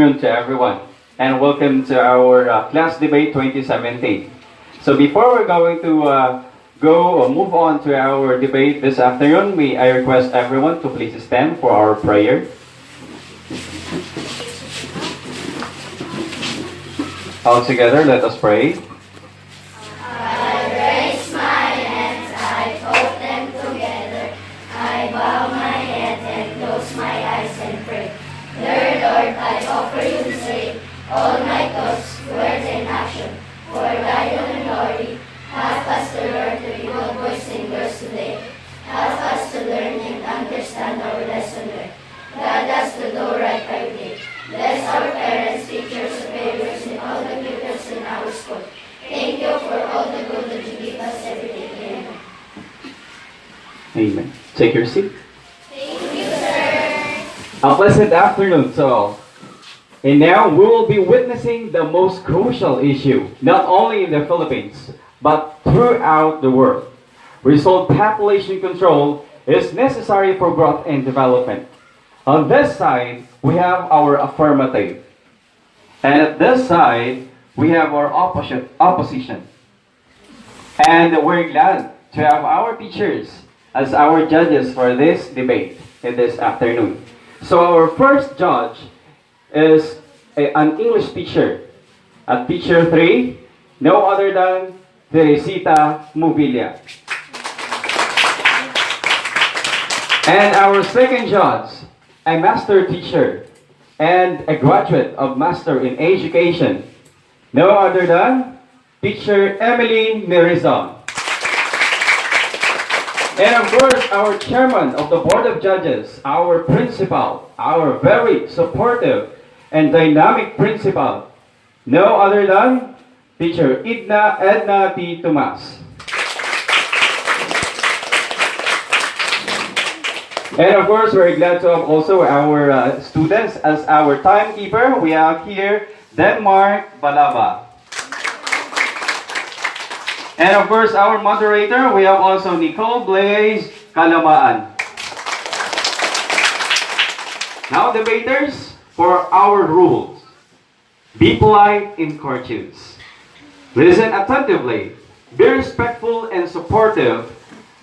afternoon to everyone, and welcome to our class debate 2017. So before we're going to go or move on to our debate this afternoon, I request everyone to please stand for our prayer. All together, let us pray. I raise my hands, I fold them together. I bow my head and close my eyes and pray. Dear Lord, I offer you to say all my thoughts, words, and action. For thy own glory, help us to learn to be good boys and girls today. Help us to learn and understand our lesson learned. Guide us to do right every day. Bless our parents, teachers, superiors, and all the pupils in our school. Thank you for all the good that you give us every day. Amen. Amen. Take your seat. Thank you, sir. A pleasant afternoon to all. And now we will be witnessing the most crucial issue, not only in the Philippines, but throughout the world. Resolved population control is necessary for growth and development. On this side, we have our affirmative. And at this side, we have our opposition. And we're glad to have our teachers as our judges for this debate in this afternoon. So our first judge is an English teacher. At teacher 3, no other than Teresita Mobilia. And our second judge, a master teacher and a graduate of Master in Education, no other than teacher Emily Mirizon. And of course, our chairman of the Board of Judges, our principal, our very supportive and dynamic principal, no other than teacher Edna T. Tomas. And of course, we're glad to have also our students as our timekeeper. We have here Denmark Balaba. And of course, our moderator, we have also Nicole Blaze Kalamaan. Now, debaters, for our rules. Be polite in courteous. Listen attentively. Be respectful and supportive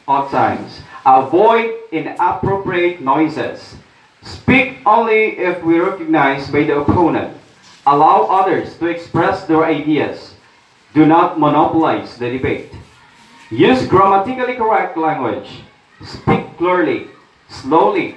at times. Avoid inappropriate noises. Speak only if we recognize by the opponent. Allow others to express their ideas. Do not monopolize the debate. Use grammatically correct language. Speak clearly, slowly,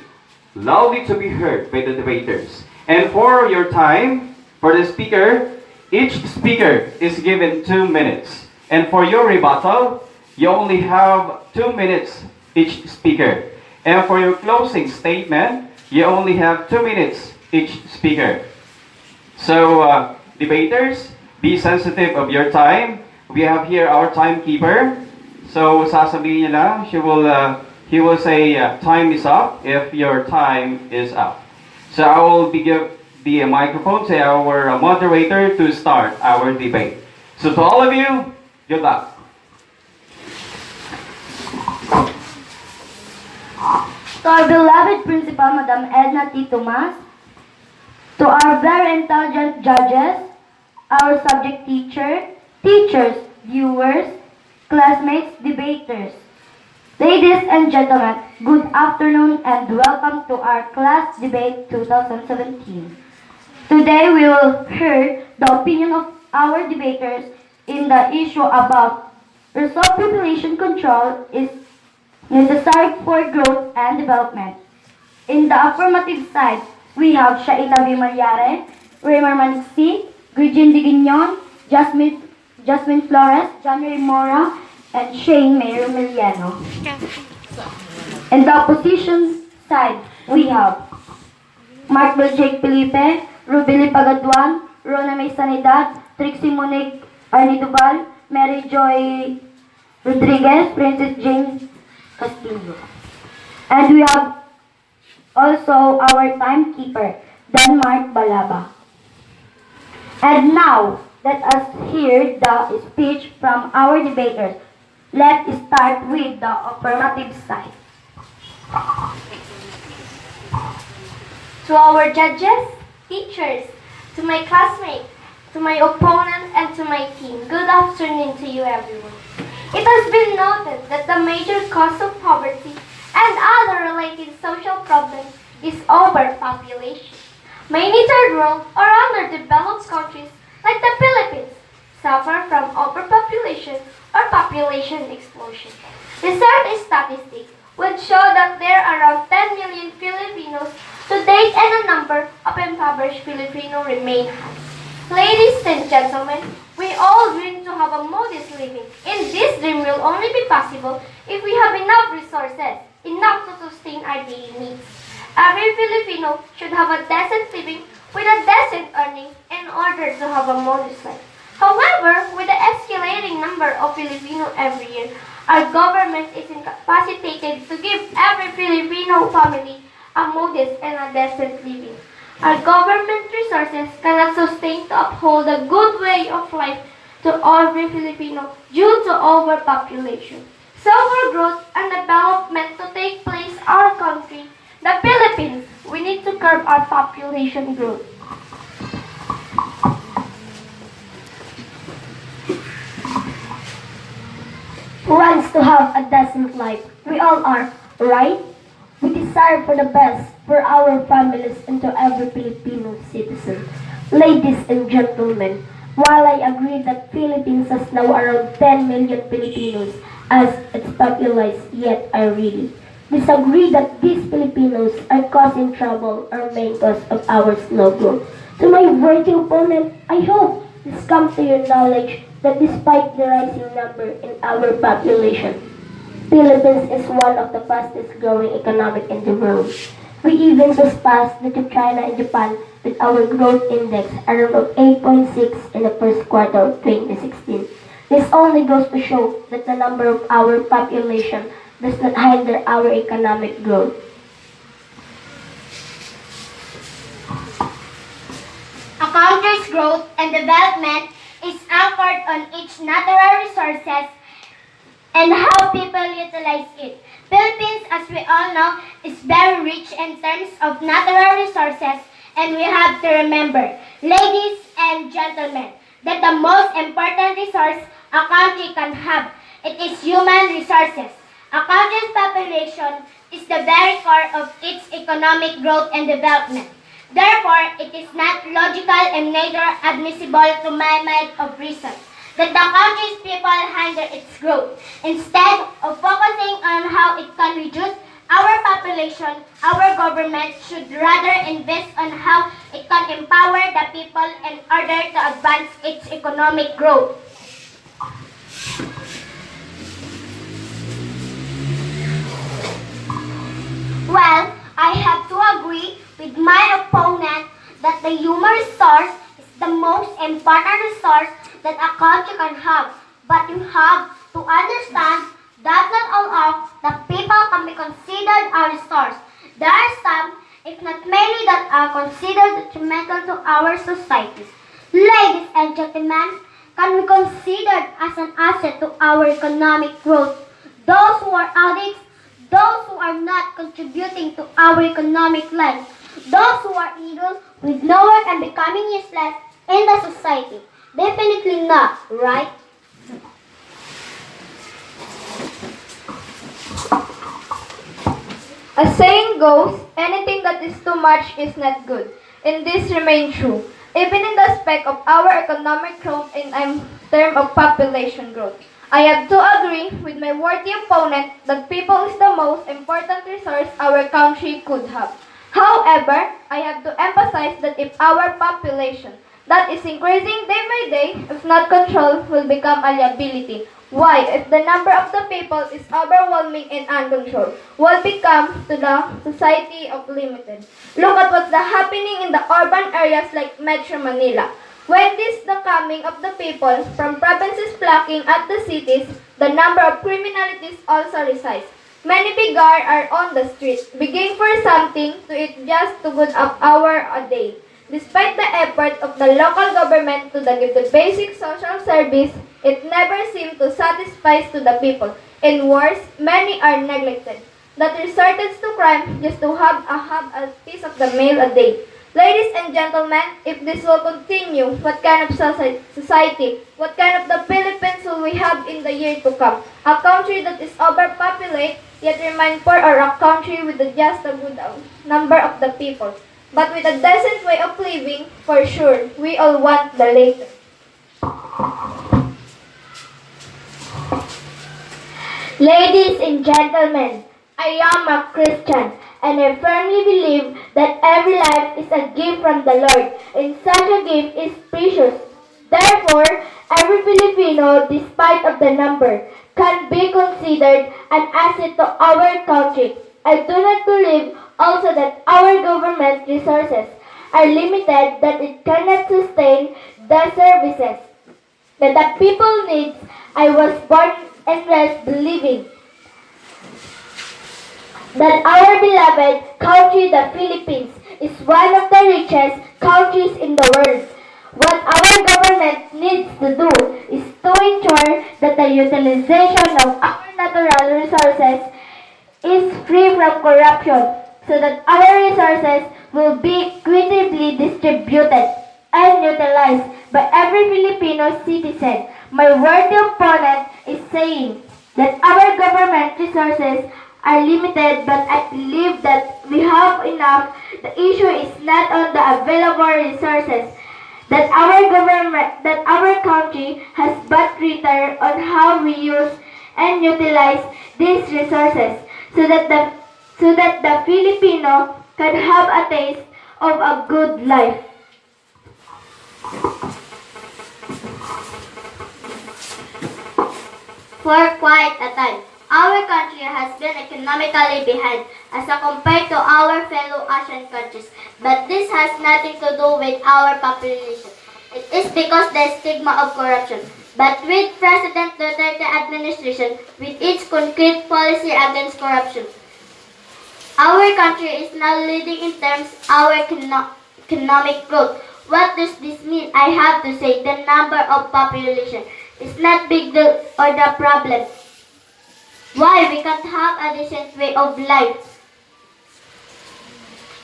loudly to be heard by the debaters. And for your time, for the speaker, each speaker is given 2 minutes. And for your rebuttal, you only have 2 minutes each speaker. And for your closing statement, you only have 2 minutes each speaker. So, debaters, be sensitive of your time. We have here our timekeeper. So, sasabihin niya lang, he will say time is up if your time is up. So, I will give the microphone to our moderator to start our debate. So, to all of you, good luck. To our beloved Principal, Madam Edna T. Tomas, to our very intelligent judges, our subject teachers, viewers, classmates, debaters. Ladies and gentlemen, good afternoon and welcome to our class debate 2017. Today we will hear the opinion of our debaters in the issue about resolved population control is necessary for growth and development. In the affirmative side, we have Shaila V. Malyare, Raymar Manixi, Gregin Digignon, Jasmine Flores, January Mora, and Shane Mayor Miliano. In the opposition side, we have Mark Jake Felipe, Rubili Pagaduan, Rona May Sanidad, Trixie Monique Arniduval, Mary Joy Rodriguez, Princess James Castillo. And we have also our timekeeper, Denmark Balaba. And now, let us hear the speech from our debaters. Let's start with the affirmative side. To our judges, teachers, to my classmates, to my opponent, and to my team. Good afternoon to you, everyone. It has been noted that the major cause of poverty and other related social problems is overpopulation. Many third world or underdeveloped countries, like the Philippines, suffer from overpopulation or population explosion. Recent statistics would show that there are around 10 million Filipinos to date and the number of impoverished Filipinos remain high. Ladies and gentlemen, we all dream to have a modest living, and this dream will only be possible if we have enough resources, enough to sustain our daily needs. Every Filipino should have a decent living with a decent earning in order to have a modest life. However, with the escalating number of Filipinos every year, our government is incapacitated to give every Filipino family a modest and a decent living. Our government resources cannot sustain to uphold a good way of life to every Filipino due to overpopulation. So for growth and development to take place in our country, the Philippines, we need to curb our population growth. Who wants to have a decent life? We all are, right? We desire for the best for our families and to every Filipino citizen. Ladies and gentlemen, while I agree that Philippines has now around 10 million Filipinos as its populace, yet I really disagree that these Filipinos are causing trouble or main cause of our slow growth. To my worthy opponent, I hope this comes to your knowledge that despite the rising number in our population, Philippines is one of the fastest growing economic in the world. We even surpassed the two China and Japan with our growth index around 8.6 in the first quarter of 2016. This only goes to show that the number of our population does not hinder our economic growth. A country's growth and development is anchored on its natural resources and how people utilize it. Philippines, as we all know, is very rich in terms of natural resources, and we have to remember, ladies and gentlemen, that the most important resource a country can have, it is human resources. A country's population is the very core of its economic growth and development. Therefore, it is not logical and neither admissible to my mind of reason that the country's people hinder its growth. Instead of focusing on how it can reduce our population, our government should rather invest on how it can empower the people in order to advance its economic growth. Well, I have to agree with my opponent that the human resource is the most important resource that a country can have. But you have to understand that not all of the people can be considered a resource. There are some, if not many, that are considered detrimental to our societies. Ladies and gentlemen, can be considered as an asset to our economic growth. Those who are addicts, those who are not contributing to our economic life, those who are idle with no work and becoming useless in the society. Definitely not, right? A saying goes, anything that is too much is not good. And this remains true, even in the aspect of our economic growth in terms of population growth. I have to agree with my worthy opponent that people is the most important resource our country could have. However, I have to emphasize that if our population that is increasing day by day, if not controlled, will become a liability. Why? If the number of the people is overwhelming and uncontrolled, will become to the society of limited. Look at what's happening in the urban areas like Metro Manila. When this the coming of the people from provinces flocking at the cities, the number of criminalities also resides. Many beggars are on the street, begging for something to eat just to good up hour a day. Despite the effort of the local government to give the basic social service, it never seemed to satisfy to the people. And worse, many are neglected, that resorted to crime just to have a piece of the mail a day. Ladies and gentlemen, if this will continue, what kind of society, what kind of the Philippines will we have in the year to come? A country that is overpopulated, yet remain poor, or a country with just a good number of the people, but with a decent way of living? For sure, we all want the latter. Ladies and gentlemen, I am a Christian, and I firmly believe that every life is a gift from the Lord, and such a gift is precious. Therefore, every Filipino, despite of the number, can be considered an asset to our country. I do not believe also that our government resources are limited, that it cannot sustain the services that the people needs. I was born and raised believing that our beloved country, the Philippines, is one of the richest countries in the world. What our government needs to do is to ensure that the utilization of our natural resources is free from corruption, so that our resources will be equitably distributed and utilized by every Filipino citizen. My worthy opponent is saying that our government resources are limited, but I believe that we have enough. The issue is not on the available resources that our government, that our country has, but rather on how we use and utilize these resources, so that the Filipino can have a taste of a good life. For quite a time, our country has been economically behind as compared to our fellow Asian countries. But this has nothing to do with our population. It is because the stigma of corruption. But with President Duterte administration, with its concrete policy against corruption, our country is now leading in terms of our economic growth. What does this mean? I have to say the number of population is not big deal or the problem. Why we can't have a decent way of life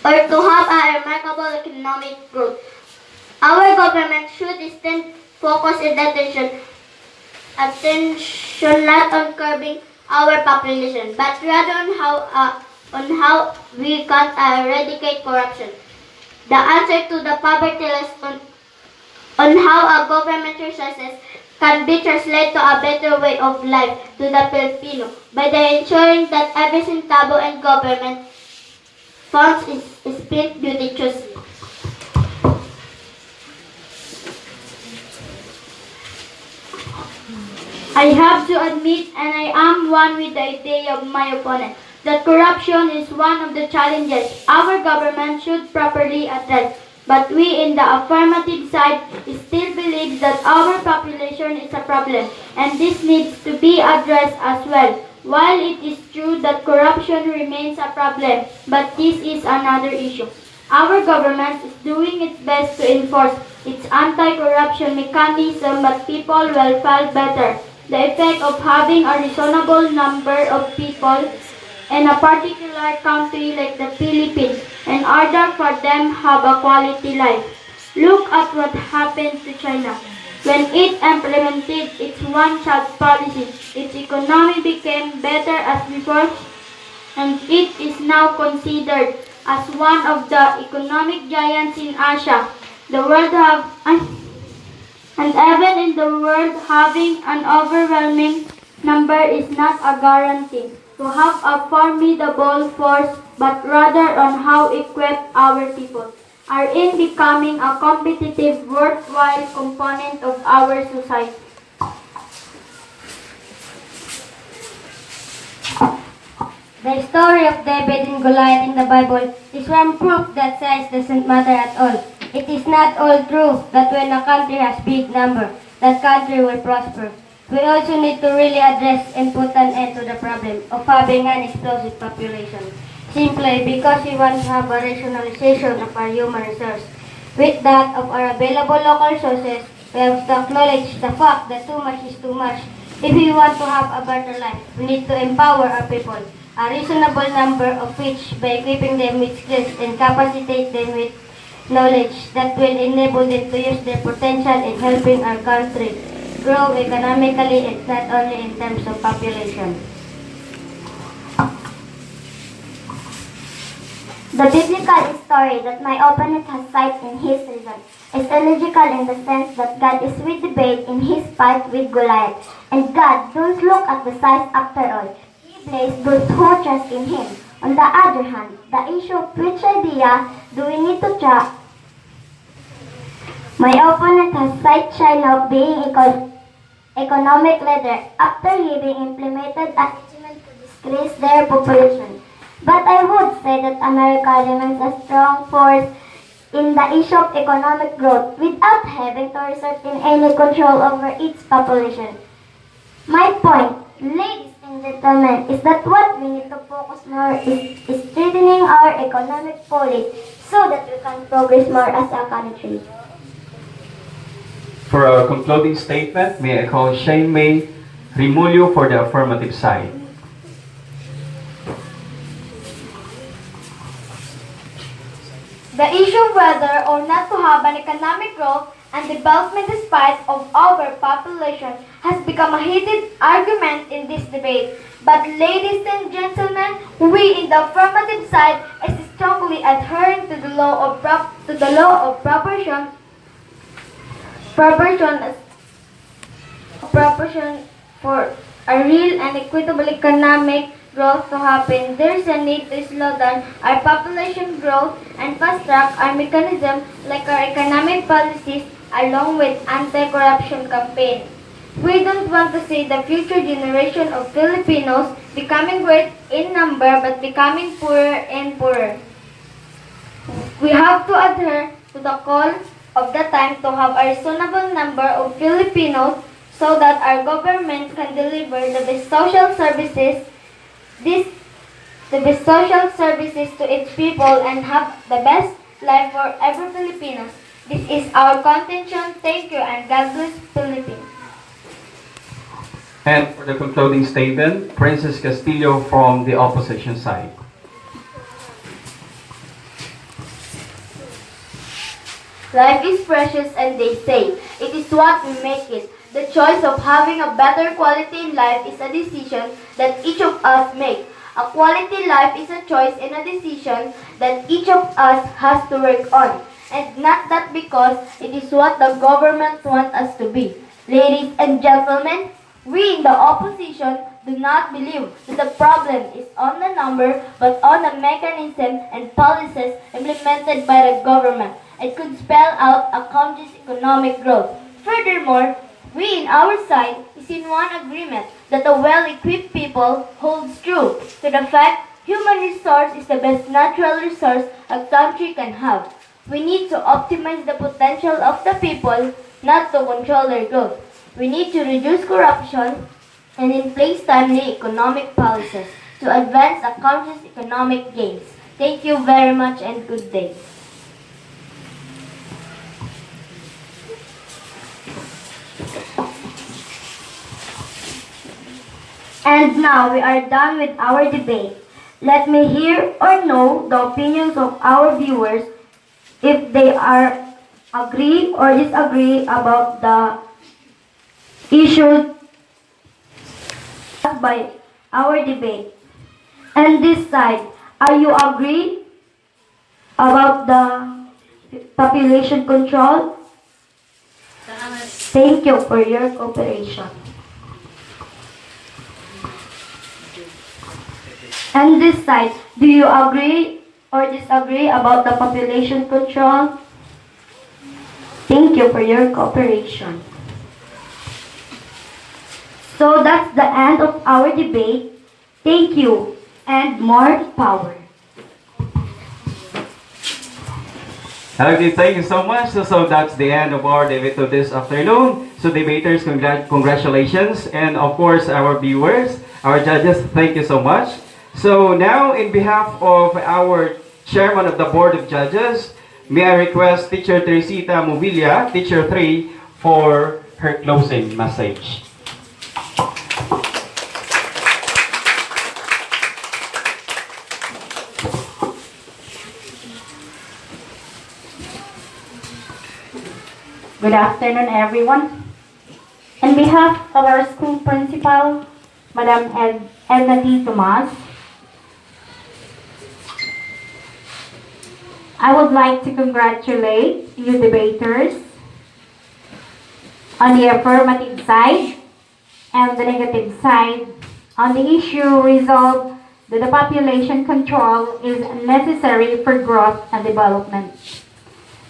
or to have a remarkable economic growth? Our government should instead focus its attention not on curbing our population, but rather on how we can eradicate corruption. The answer to the poverty lies on how our government resources can be translated to a better way of life to the Filipino by the ensuring that every centavo and government funds is spent judiciously. I have to admit, and I am one with the idea of my opponent, that corruption is one of the challenges our government should properly address. But we in the affirmative side still believe that our population is a problem, and this needs to be addressed as well. While it is true that corruption remains a problem, but this is another issue. Our government is doing its best to enforce its anti-corruption mechanism, but people will feel better the effect of having a reasonable number of people in a particular country like the Philippines in order for them have a quality life. Look at what happened to China. When it implemented its one-child policy, its economy became better as before, and it is now considered as one of the economic giants in Asia. The world and even in the world, having an overwhelming number is not a guarantee to have a formidable force, but rather on how equipped our people are in becoming a competitive, worthwhile component of our society. The story of David and Goliath in the Bible is one proof that size doesn't matter at all. It is not all true that when a country has big number, that country will prosper. We also need to really address and put an end to the problem of having an explosive population, simply because we want to have a rationalization of our human resource. With that of our available local resources, we have to acknowledge the fact that too much is too much. If we want to have a better life, we need to empower our people, a reasonable number of which by equipping them with skills and capacitate them with knowledge that will enable them to use their potential in helping our country grow economically and not only in terms of population. The biblical story that my opponent has cited in his reason is illogical in the sense that God is with David in his fight with Goliath, and God don't look at the size after all. He blessed those who trust in him. On the other hand, the issue of which idea do we need to track? My opponent has cited China being economic leader after having implemented arrangement to decrease their population. But I would say that America remains a strong force in the issue of economic growth without having to resort in any control over its population. My point, ladies and gentlemen, is that what we need to focus more is strengthening our economic policy so that we can progress more as a country. For our concluding statement, may I call SEAMEO Rimulyo for the affirmative side. The issue of whether or not to have an economic growth and development despite of our population has become a heated argument in this debate. But ladies and gentlemen, we in the affirmative side is strongly adhering to the law of proportion for a real and equitable economic growth to happen. There is a need to slow down our population growth and fast track our mechanism like our economic policies along with anti-corruption campaign. We don't want to see the future generation of Filipinos becoming great in number but becoming poorer and poorer. We have to adhere to the call of the time to have a reasonable number of Filipinos so that our government can deliver the best social services to its people and have the best life for every Filipinos. This is our contention. Thank you and God bless Philippines. And for the concluding statement, Princess Castillo from the opposition side. Life is precious and they say, it is what we make it. The choice of having a better quality in life is a decision that each of us makes. A quality life is a choice and a decision that each of us has to work on. And not that because it is what the government wants us to be. Ladies and gentlemen, we in the opposition do not believe that the problem is on the number but on the mechanism and policies implemented by the government. It could spell out a country's economic growth. Furthermore, we in our side is in one agreement that a well-equipped people holds true to the fact human resource is the best natural resource a country can have. We need to optimize the potential of the people, not to control their growth. We need to reduce corruption and in place timely economic policies to advance a country's economic gains. Thank you very much and good day. And now we are done with our debate. Let me hear or know the opinions of our viewers if they are agree or disagree about the issues by our debate. And this side, are you agree about the population control? Thank you for your cooperation. And this side, do you agree or disagree about the population control? Thank you for your cooperation. So that's the end of our debate. Thank you and more power. Okay, thank you so much. So that's the end of our debate of this afternoon. So debaters, congratulations. And of course, our viewers, our judges, thank you so much. So now, in behalf of our chairman of the Board of Judges, may I request Teacher Teresita Movilla, Teacher 3, for her closing message. Good afternoon, everyone. On behalf of our school principal, Madam Edna T. Tomas, I would like to congratulate you debaters on the affirmative side and the negative side on the issue resolved that the population control is necessary for growth and development.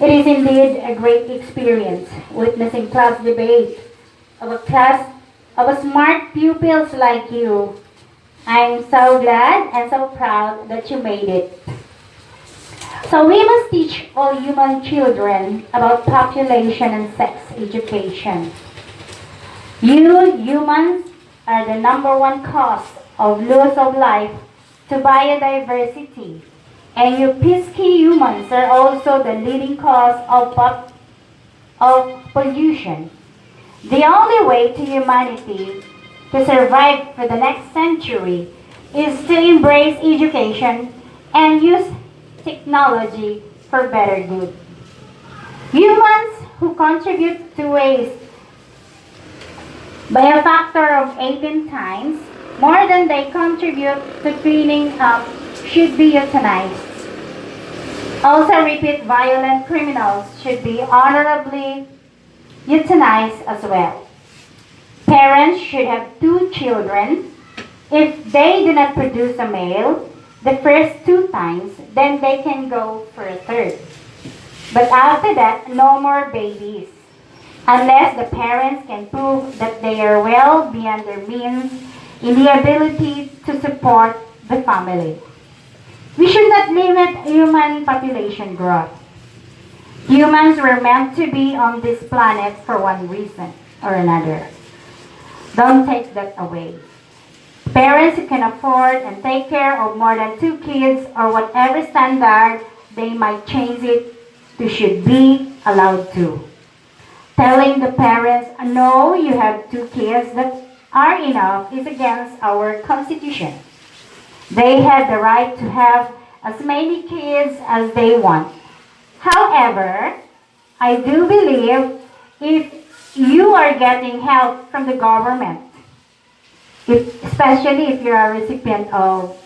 It is indeed a great experience witnessing class debate of a class of smart pupils like you. I'm so glad and so proud that you made it. So we must teach all human children about population and sex education. You humans are the #1 cause of loss of life to biodiversity, and you pesky humans are also the leading cause of pollution. The only way to humanity to survive for the next century is to embrace education and use technology for better good. Humans who contribute to waste by a factor of 18 times more than they contribute to cleaning up should be euthanized. Also, repeat violent criminals should be honorably euthanized as well. Parents should have 2 children. If they do not produce a male the first 2 times, then they can go for a 3rd. But after that, no more babies, unless the parents can prove that they are well beyond their means in the ability to support the family. We should not limit human population growth. Humans were meant to be on this planet for one reason or another. Don't take that away. Parents who can afford and take care of more than 2 kids or whatever standard they might change it to should be allowed to. Telling the parents, no, you have 2 kids that are enough is against our constitution. They have the right to have as many kids as they want. However, I do believe if you are getting help from the government, especially if you're a recipient of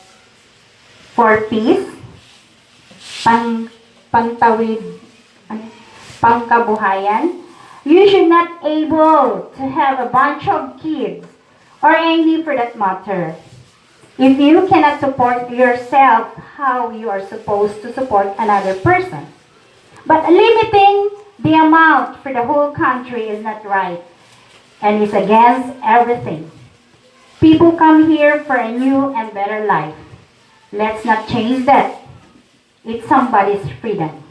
4 Ps, pangtawid, pangkabuhayan, you should not able to have a bunch of kids or any for that matter. If you cannot support yourself, how you are supposed to support another person? But limiting the amount for the whole country is not right and is against everything. People come here for a new and better life. Let's not change that. It's somebody's freedom.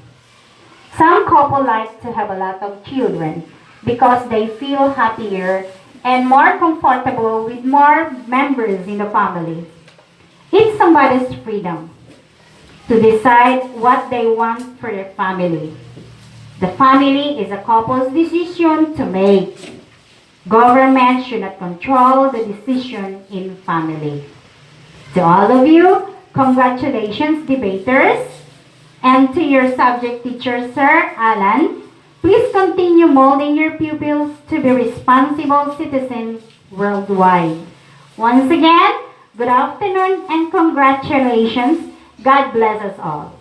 Some couple like to have a lot of children because they feel happier and more comfortable with more members in the family. It's somebody's freedom to decide what they want for their family. The family is a couple's decision to make. Government should not control the decision in family. To all of you, congratulations, debaters. And to your subject teacher, Sir Allan, please continue molding your pupils to be responsible citizens worldwide. Once again, good afternoon and congratulations. God bless us all.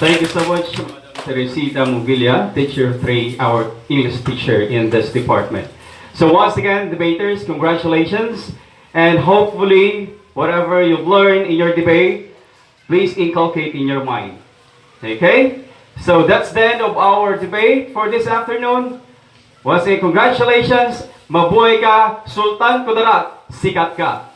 Thank you so much, Madam Teresita Mugilla, teacher 3, our English teacher in this department. So once again, debaters, congratulations. And hopefully, whatever you've learned in your debate, please inculcate in your mind. Okay? So that's the end of our debate for this afternoon. Once again, congratulations. Mabuhay ka, Sultan Kudarat. Sikat ka.